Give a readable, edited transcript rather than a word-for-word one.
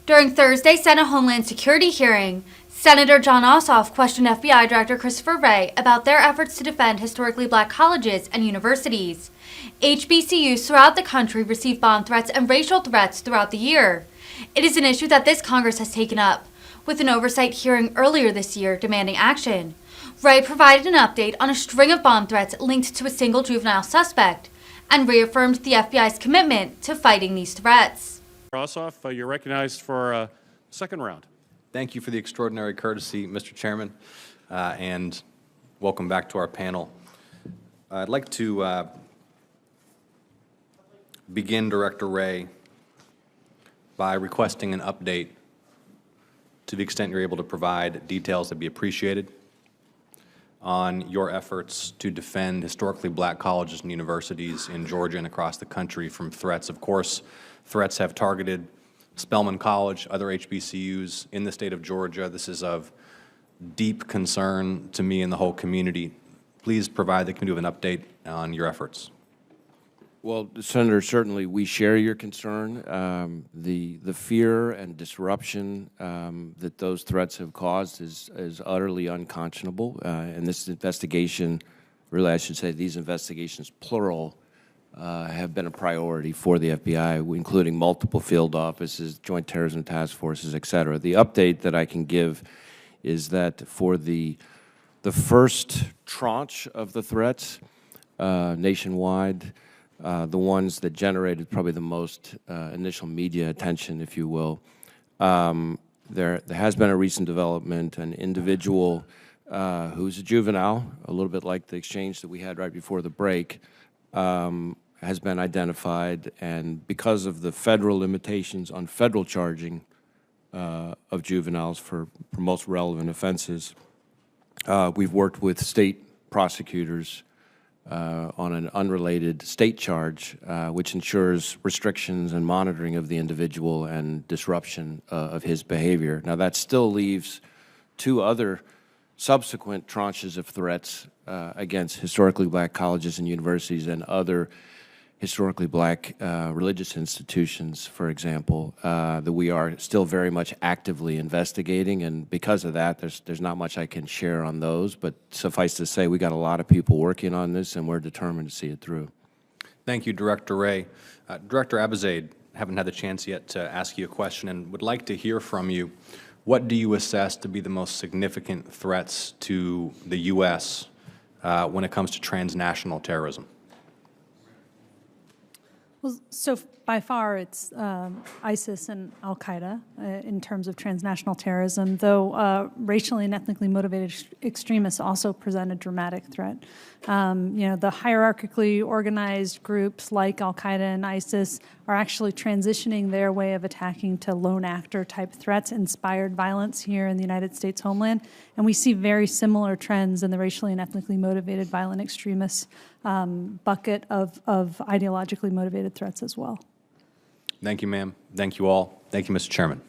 During Thursday's Senate Homeland Security hearing, Senator Jon Ossoff questioned FBI Director Christopher Wray about their efforts to defend historically black colleges and universities. HBCUs throughout the country receive bomb threats and racial threats throughout the year. It is an issue that this Congress has taken up, with an oversight hearing earlier this year demanding action. Wray provided an update on a string of bomb threats linked to a single juvenile suspect and reaffirmed the FBI's commitment to fighting these threats. Ossoff, you're recognized for a second round. Thank you for the extraordinary courtesy, Mr. Chairman, and welcome back to our panel. I'd like to begin, Director Wray, by requesting an update to the extent you're able to provide details that'd be appreciated on your efforts to defend historically black colleges and universities in Georgia and across the country from threats. Of course, threats have targeted Spelman College, other HBCUs in the state of Georgia. This is of deep concern to me and the whole community. Please provide the committee with an update on your efforts. Well, Senator, certainly we share your concern. The fear and disruption that those threats have caused is utterly unconscionable. And this investigation, really I should say these investigations, plural, have been a priority for the FBI, including multiple field offices, joint terrorism task forces, et cetera. The update that I can give is that for the first tranche of the threats nationwide, the ones that generated probably the most initial media attention, if you will. There has been a recent development. An individual who's a juvenile, a little bit like the exchange that we had right before the break, has been identified, and because of the federal limitations on federal charging of juveniles for most relevant offenses, we've worked with state prosecutors on an unrelated state charge, which ensures restrictions and monitoring of the individual and disruption of his behavior. Now, that still leaves two other subsequent tranches of threats against historically black colleges and universities and other historically black religious institutions, for example, that we are still very much actively investigating, and because of that, there's not much I can share on those, but suffice to say, we got a lot of people working on this, and we're determined to see it through. Thank you, Director Wray. Director Abizaid, haven't had the chance yet to ask you a question and would like to hear from you. What do you assess to be the most significant threats to the U.S. When it comes to transnational terrorism? Well, so by far it's ISIS and Al-Qaeda in terms of transnational terrorism, though racially and ethnically motivated extremists also present a dramatic threat. You know, the hierarchically organized groups like Al-Qaeda and ISIS are actually transitioning their way of attacking to lone actor type threats, inspired violence here in the United States homeland, and we see very similar trends in the racially and ethnically motivated violent extremists bucket of ideologically motivated threats as well. Thank you, ma'am. Thank you all. Thank you, Mr. Chairman.